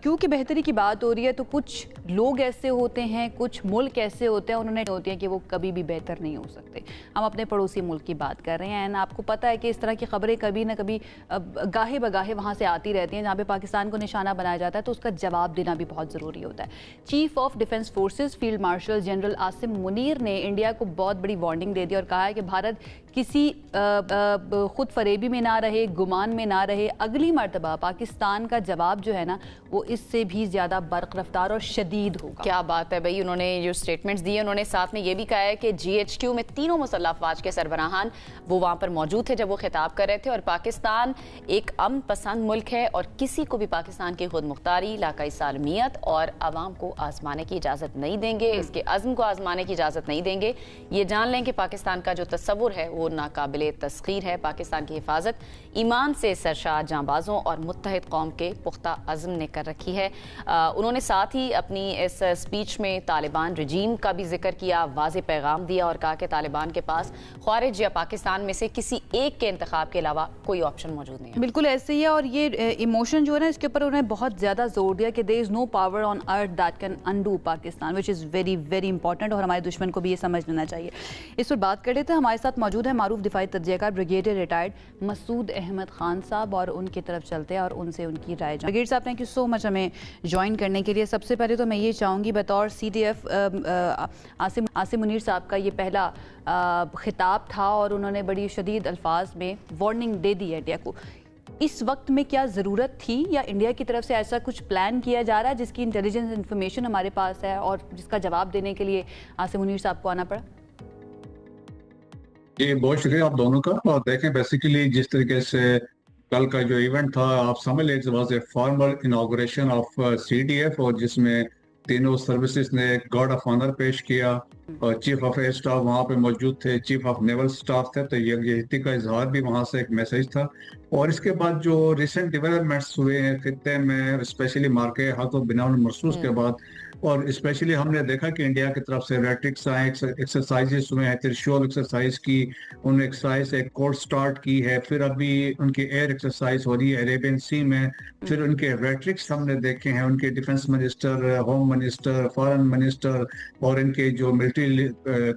کیونکہ بہتری کی بات ہو رہی ہے تو کچھ لوگ ایسے ہوتے ہیں, کچھ ملک ایسے ہوتے ہیں, انہوں نے ہوتی ہیں کہ وہ کبھی بھی بہتر نہیں ہو سکتے. ہم اپنے پڑوسی ملک کی بات کر رہے ہیں, آپ کو پتہ ہے کہ اس طرح کی خبریں کبھی نہ کبھی گاہے بگاہے وہاں سے آتی رہتی ہیں جہاں پہ پاکستان کو نشانہ بنایا جاتا ہے, تو اس کا جواب دینا بھی بہت ضروری ہوتا ہے. Chief of defence forces field marshal general Asim Munir نے انڈیا کو بہت بڑی وارننگ دے دی اور کہا ہے کہ بھارت کسی خود فریبی میں نہ رہے, گمان میں نہ رہے. اگلی مرتبہ پاکستان کا جواب جو ہے نا وہ اس سے بھی زیادہ برق رفتار اور شدید ہوگا. کیا بات ہے بھائی, انہوں نے جو سٹیٹمنٹس دیے, انہوں نے ساتھ میں یہ بھی کہا ہے کہ جی ایچ کیو میں تینوں مسلح افواج کے سربراہان وہ وہاں پر موجود تھے جب وہ خطاب کر رہے تھے, اور پاکستان ایک امن پسند ملک ہے اور کسی کو بھی پاکستان کی خود مختاری, علاقائی سالمیت اور عوام کو آزمانے کی اجازت نہیں دیں گے, اس کے عزم کو آزمانے کی اجازت نہیں دیں گے. یہ جان لیں کہ پاکستان کا جو تصور ہے وہ ناقابل تسخیر ہے. پاکستان کی حفاظت ایمان سے سرشار جانبازوں اور متحد قوم کے پختہ عزم نے کر رکھی ہے. انہوں نے ساتھ ہی اپنی اس سپیچ میں طالبان رجیم کا بھی ذکر کیا, واضح پیغام دیا اور کہا کہ طالبان کے پاس خارج یا پاکستان میں سے کسی ایک کے انتخاب کے علاوہ کوئی آپشن موجود نہیں ہے. بالکل ایسے ہی ہے, اور یہ ایموشن جو ہے نا اس کے اوپر انہوں نے بہت زیادہ زور دیا کہ there is no power on earth that can undo Pakistan, which is very very important, اور ہمارے دشمن کو بھی یہ سمجھ لینا چاہیے. اس پر بات کر رہے تھے, ہمارے ساتھ موجود ہے معروف دفاعی تجزیہ کار بریگیڈیئر ریٹائرڈ مسعود احمد خان صاحب, اور ان کی طرف چلتے ہیں اور ان سے ان کی رائے جانیں. بریگیڈیئر صاحب تھینک یو سو مچ ہمیں جوائن کرنے کے لیے. سب سے پہلے تو میں یہ چاہوں گی بطور C T F Asim Munir صاحب کا یہ پہلا خطاب تھا اور انہوں نے بڑی شدید الفاظ میں وارننگ دے دی ہے انڈیا کو. اس وقت میں کیا ضرورت تھی, یا انڈیا کی طرف سے ایسا کچھ پلان کیا جا رہا ہے جس کی انٹیلیجنس انفارمیشن ہمارے پاس ہے اور جس کا جواب دینے کے لیے عاصم منیر صاحب کو آنا پڑا؟ جی بہت شکریہ آپ دونوں کا. اور دیکھیں بیسیکلی جس طریقے سے کل کا جو ایونٹ تھا آپ سمجھ لیں it was a formal inauguration of C D F, اور جس میں تینوں سروسز نے گارڈ آف آنر پیش کیا, اور چیف آف ایئر اسٹاف وہاں پہ موجود تھے, چیف آف نیول اسٹاف تھے, تو یکجہتی کا اظہار بھی وہاں سے ایک میسج تھا. اور اس کے بعد جو ریسنٹ ڈیولپمنٹس ہوئے ہیں خطے میں, اسپیشلی مارکے حق و بناء المرصوص کے بعد, اور اسپیشلی ہم نے دیکھا کہ انڈیا کی طرف سے ریٹرکس آئے, ایکسرسائزز ہوئے ہیں, ترشول ایکسرسائز کی, انہوں نے ایکسرسائز ایک کورس سٹارٹ کی ہے, پھر ابھی ان کی ایئر ایکسرسائز ہو رہی ہے عریبین سی میں, پھر ان کے ریٹرکس ہم نے دیکھے ہیں, ان کے defence minister, home minister, foreign minister اور ان کے جو ملٹری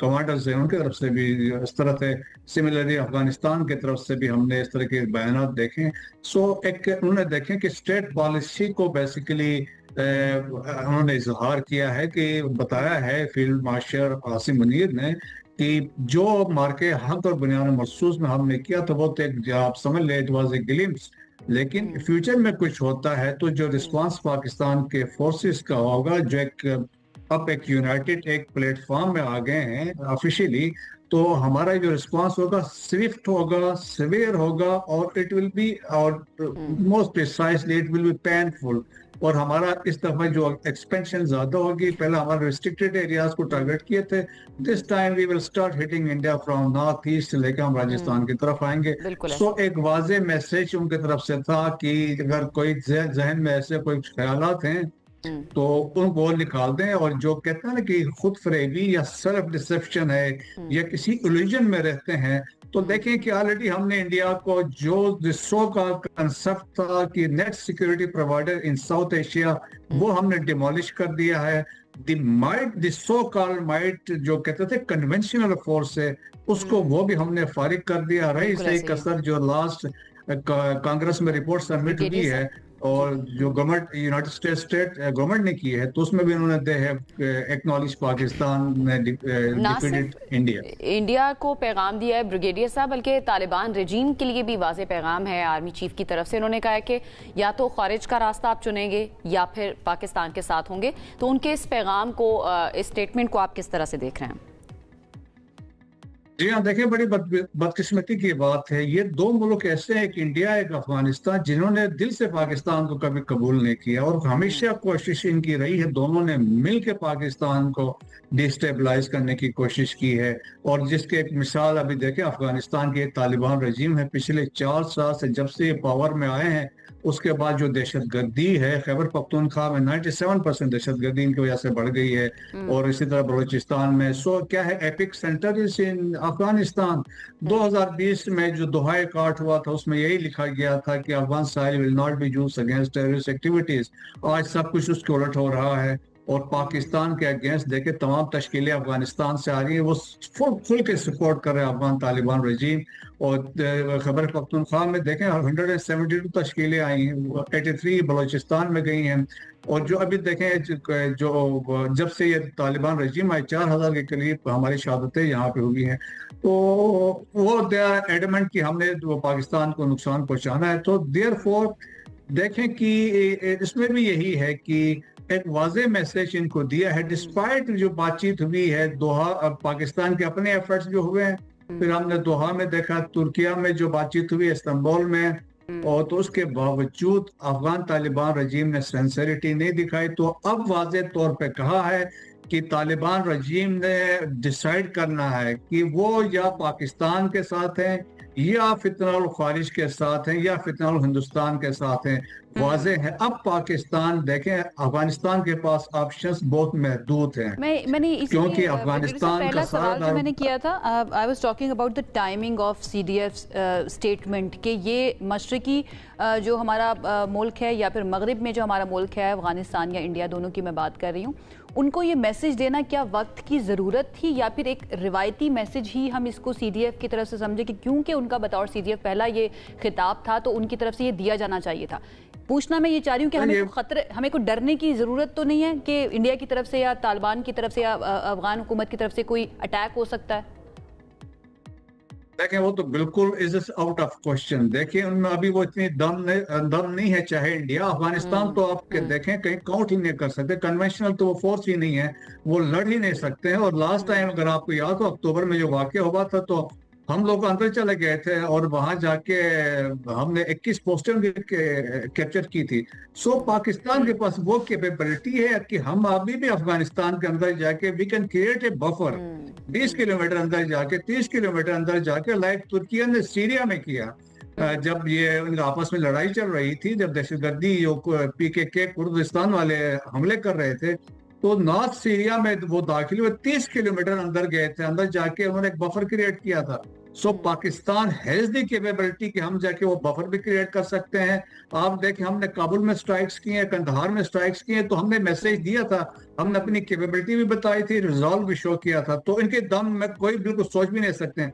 کمانڈرز ہیں ان کی طرف سے بھی اس طرح سے. سملرلی افغانستان کی طرف سے بھی ہم نے اس طرح کے بیانات دیکھے. سو ایک انہوں نے دیکھیں کہ اسٹیٹ پالیسی کو بیسیکلی انہوں نے اظہار کیا ہے, کہ بتایا ہے فیلڈ مارشل عاصم منیر نے کہ جو مارکے حق اور بنیاد مرصوص میں ہم نے کیا تو وہ آپ سمجھ لیں اٹ واز اے گلمپس, لیکن فیوچر میں کچھ ہوتا ہے تو جو رسپانس پاکستان کے فورسز کا ہوگا, جو ایک یونائٹڈ ایک پلیٹ فارم میں آ گئے ہیں آفیشیلی, تو ہمارا جو رسپانس ہوگا سوئفٹ ہوگا, سویئر ہوگا, اور اٹ ول بی اور most precisely it will be painful. اور ہمارا اس دفعہ جو ایکسپینشن زیادہ ہوگی, پہلے ہمارے ریسٹرکٹڈ ایریاز کو ٹارگٹ کیے تھے, this time we will start hitting India from north east سے لے کے ہم راجستھان کی طرف آئیں گے. سو ایک واضح میسج ان کی طرف سے تھا کہ اگر کوئی ذہن میں ایسے کوئی خیالات ہیں تو ان کو نکال دیں, اور جو کہتے ہیں نا کہ خود فریبی یا سیلف ڈسپشن ہے یا کسی ایلیوژن میں رہتے ہیں, تو دیکھیں کہ آلریڈی ہم نے انڈیا کو جو سو کا کنسپٹ تھا کہ net security provider in South Asia, وہ ہم نے ڈیمولش کر دیا ہے. دی سو کال مائٹ جو کہتے تھے کنونشنل فورس ہے, اس کو وہ بھی ہم نے فارغ کر دیا. رہی صحیح کثر جو لاسٹ کانگریس میں رپورٹ سبمٹ ہوئی ہے اور جو گورنمنٹ یونائٹڈ اسٹیٹ گورنمنٹ نے کی ہے, تو اس میں بھی انہوں نے دے ہے ایکنالج پاکستان نے ڈیفیٹڈ انڈیا کو پیغام دیا ہے بریگیڈیئر صاحب, بلکہ طالبان رجیم کے لیے بھی واضح پیغام ہے آرمی چیف کی طرف سے. انہوں نے کہا ہے کہ یا تو خارج کا راستہ آپ چنیں گے یا پھر پاکستان کے ساتھ ہوں گے. تو ان کے اس پیغام کو, اس اسٹیٹمنٹ کو آپ کس طرح سے دیکھ رہے ہیں؟ جی ہاں دیکھیں بڑی بدقسمتی کی بات ہے, یہ دو ملک ایسے ہیں, ایک انڈیا ایک افغانستان, جنہوں نے دل سے پاکستان کو کبھی قبول نہیں کیا, اور ہمیشہ کوشش ان کی رہی ہے دونوں نے مل کے پاکستان کو ڈیسٹیبلائز کرنے کی کوشش کی ہے. اور جس کے ایک مثال ابھی دیکھیں افغانستان کی طالبان رجیم ہے, پچھلے 4 سال سے جب سے یہ پاور میں آئے ہیں اس کے بعد جو دہشت گردی ہے خیبر پختونخوا میں 97% دہشت گردی ان کی وجہ سے بڑھ گئی ہے, اور اسی طرح بلوچستان میں. سو کیا ہے ایپک سینٹر ان अफगानिस्तान 2020 में जो दोहा काट हुआ था उसमें यही लिखा गया था कि Afghan soil will not be used against terrorist activities. आज सब कुछ उसके उलट हो रहा है और पाकिस्तान के अगेंस्ट देखे तमाम तश्कीलें अफगानिस्तान से आ रही हैं, वो फुल के सपोर्ट कर रहे हैं अफगान तालिबान रजीम। और खैबर पख्तूनख्वा में देखें 172 तश्कीलें आई हैं, 83 बलूचिस्तान में गई हैं। और जो अभी देखें जो जब से ये तालिबान रजीम आए 4000 के करीब हमारी शहादतें यहाँ पे हुई हैं। तो वो दे आर एडमेंट कि हमने वो पाकिस्तान को नुकसान पहुँचाना है। तो देयरफॉर देखें कि इसमें भी यही है कि एक वाज़ेह मैसेज इनको दिया है, डिस्पाइट जो बातचीत हुई है दोहा, अब पाकिस्तान के अपने एफर्ट्स जो हुए हैं, फिर हमने दोहा में देखा, तुर्किया में जो बातचीत हुई, इस्तांबुल में, और तो उसके बावजूद अफगान तालिबान रजीम ने सिंसेरिटी नहीं दिखाई। तो अब वाज़ेह तौर पे कहा है कि तालिबान रजीम ने डिसाइड करना है कि वो या पाकिस्तान के साथ हैं या फितनाउल खारिज के साथ हैं या फितनाउल हिंदुस्तान के साथ हैं। वाज़ेह है अब पाकिस्तान देखें, अफगानिस्तान के पास ऑप्शंस बहुत महदूद हैं। मैंने क्योंकि अफगानिस्तान का सवाल जो मैंने किया था, I was talking about the timing of CDF statement कि ये मशरकी जो हमारा मुल्क है या फिर मगरिब में जो हमारा मुल्क है, अफगानिस्तान या इंडिया, दोनों की मैं बात कर रही हूँ, उनको ये मैसेज देना क्या वक्त की ज़रूरत थी या फिर एक रिवायती मैसेज ही हम इसको सीडीएफ की तरफ से समझे कि क्योंकि उनका बतौर सीडीएफ पहला ये खिताब था तो उनकी तरफ से ये दिया जाना चाहिए था। पूछना मैं ये चाह रही हूँ कि हमें को डरने की ज़रूरत तो नहीं है कि इंडिया की तरफ से या तालिबान की तरफ से या अफगान हुकूमत की तरफ से कोई अटैक हो सकता है? देखें वो तो बिल्कुल इज आउट ऑफ क्वेश्चन। देखिए उनमें अभी वो इतनी दम नहीं है, चाहे इंडिया अफगानिस्तान तो आप देखें कहीं काउंट ही नहीं कर सकते, कन्वेंशनल तो वो फोर्स ही नहीं है, वो लड़ ही नहीं सकते हैं। और लास्ट टाइम अगर आपको याद हो अक्टूबर में जो वाकया हुआ था तो हम लोग अंदर चले गए थे और वहां जाके हमने 21 पोस्टर कैप्चर की थी। सो पाकिस्तान के पास वो कैपेबिलिटी है कि हम अभी भी अफगानिस्तान के अंदर जाके we can create a buffer 20 kilometre अंदर जाके, 30 किलोमीटर अंदर जाके, लाइक तुर्किया ने सीरिया में किया जब ये उनका आपस में लड़ाई चल रही थी, जब दहशतगर्दी जो PKK कुर्दिस्तान वाले हमले कर रहे थे, तो नॉर्थ सीरिया में वो दाखिल हुए, 30 किलोमीटर अंदर गए थे, अंदर जाके उन्होंने एक बफर क्रिएट किया था। सो पाकिस्तान हैज द कैपेबिलिटी कि हम जाके वो बफर भी क्रिएट कर सकते हैं। आप देखें हमने काबुल में स्ट्राइक्स किए हैं, कंधार में स्ट्राइक्स किए हैं, तो हमने मैसेज दिया था, हमने अपनी कैपेबिलिटी भी बताई थी, रिजॉल्व भी शो किया था। तो इनके दम में कोई बिल्कुल सोच भी नहीं सकते।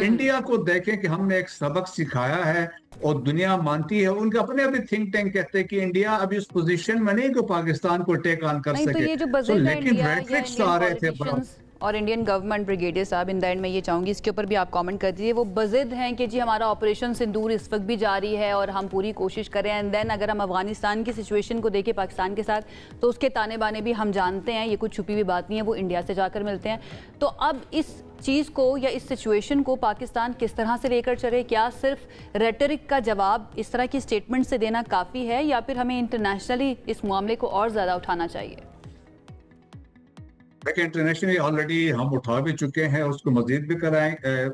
इंडिया को देखें कि हमने एक सबक सिखाया है और दुनिया मानती है, उनके अपने अभी थिंक टैंक कहते हैं कि इंडिया अभी उस पोजीशन में नहीं कि पाकिस्तान को टेक ऑन कर सके। तो ये जो लेकिन रेटरिक्स आ रहे थे और इंडियन गवर्नमेंट, ब्रिगेडियर साहब, इन द एंड मैं ये चाहूँगी इसके ऊपर भी आप कमेंट कर दीजिए, वो बज़िद हैं कि जी हमारा ऑपरेशन सिंदूर इस वक्त भी जारी है और हम पूरी कोशिश करें। एंड देन अगर हम अफगानिस्तान की सिचुएशन को देखें पाकिस्तान के साथ, तो उसके ताने बाने भी हम जानते हैं, ये कुछ छुपी हुई बात नहीं है, वो इंडिया से जाकर मिलते हैं। तो अब इस चीज़ को या इस सिचुएशन को पाकिस्तान किस तरह से लेकर चले? क्या सिर्फ रेटरिक का जवाब इस तरह की स्टेटमेंट से देना काफ़ी है या फिर हमें इंटरनेशनली इस मामले को और ज़्यादा उठाना चाहिए? देखिए इंटरनेशनली ऑलरेडी हम उठा भी चुके हैं, उसको मजीद भी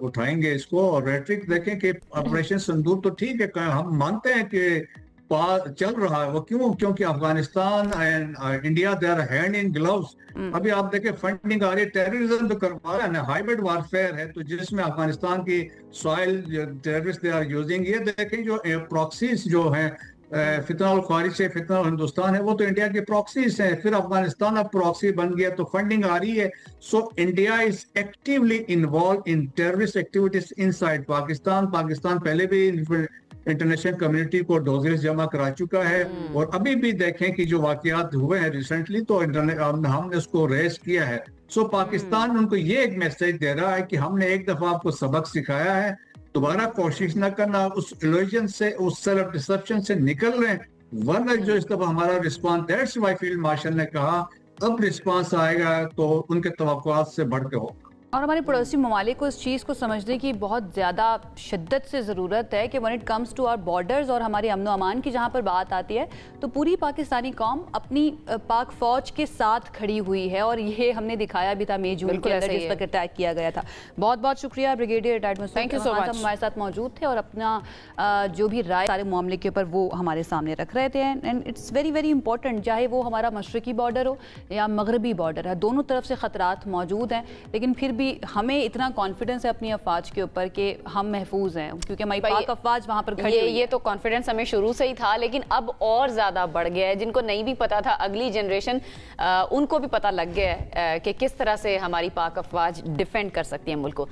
उठाएंगे इसको। और रेटरिक देखें कि ऑपरेशन सिंदूर तो ठीक है, हम मानते हैं कि चल रहा है वो, क्यों? क्योंकि Afghanistan and India they are hand in gloves. अभी आप देखें फंडिंग आ रही है, टेररिज्म भी करवा रहा है, हाइब्रिड वारफेयर है, तो जिसमें अफगानिस्तान की soil terrorist they are using. ये देखें जो प्रॉक्सीज जो हैं फितनाउल खारिज से फितनाउल हिंदुस्तान है, वो तो इंडिया के प्रॉक्सीज हैं। फिर अफगानिस्तान अब प्रॉक्सी बन गया तो फंडिंग आ रही है। So India is actively involve in terrorist activities inside Pakistan. Pakistan पहले भी इंटरनेशनल कम्युनिटी को डोजेस जमा करा चुका है और अभी भी देखें कि जो वाकयात हुए हैं रिसेंटली तो हमने उसको रेस किया है। सो पाकिस्तान उनको ये एक मैसेज दे रहा है कि हमने एक दफा आपको सबक सिखाया है, दोबारा कोशिश न करना, उस इल्यूजन से, उस सेल्फ डिसेप्शन से निकल रहे हैं, वरना जो इस दफा हमारा response, that's why field marshal ने कहा अब रिस्पांस आएगा तो उनके तवक्कुआत से बढ़ के होगा। और हमारे पड़ोसी ममालिक को इस चीज़ को समझने की बहुत ज़्यादा शिद्दत से ज़रूरत है कि when it comes to our borders और हमारे अमन अमान की जहाँ पर बात आती है तो पूरी पाकिस्तानी कौम अपनी पाक फ़ौज के साथ खड़ी हुई है। और ये हमने दिखाया भी था मई जून के अंदर जिस पर अटैक किया गया था। बहुत बहुत शुक्रिया brigadier retired Masood, thank you so much, हमारे साथ मौजूद थे और अपना जो भी राय सारे मामले के ऊपर वो हमारे सामने रख रहे थे। And it's very very important, चाहे वो हमारा मशरकी बॉर्डर हो या मगरबी बॉर्डर है, दोनों तरफ से ख़तरात मौजूद हैं, लेकिन फिर भी ابھی ہمیں اتنا کانفیڈنس ہے اپنی افواج کے اوپر کہ ہم محفوظ ہیں کیونکہ ہماری پاک افواج وہاں پر کھڑی ہوئی ہے. یہ تو کانفیڈنس ہمیں شروع سے ہی تھا, لیکن اب اور زیادہ بڑھ گیا ہے. جن کو نہیں بھی پتا تھا, اگلی جنریشن ان کو بھی پتا لگ گیا ہے کہ کس طرح سے ہماری پاک افواج ڈیفینڈ کر سکتی ہیں ملک کو.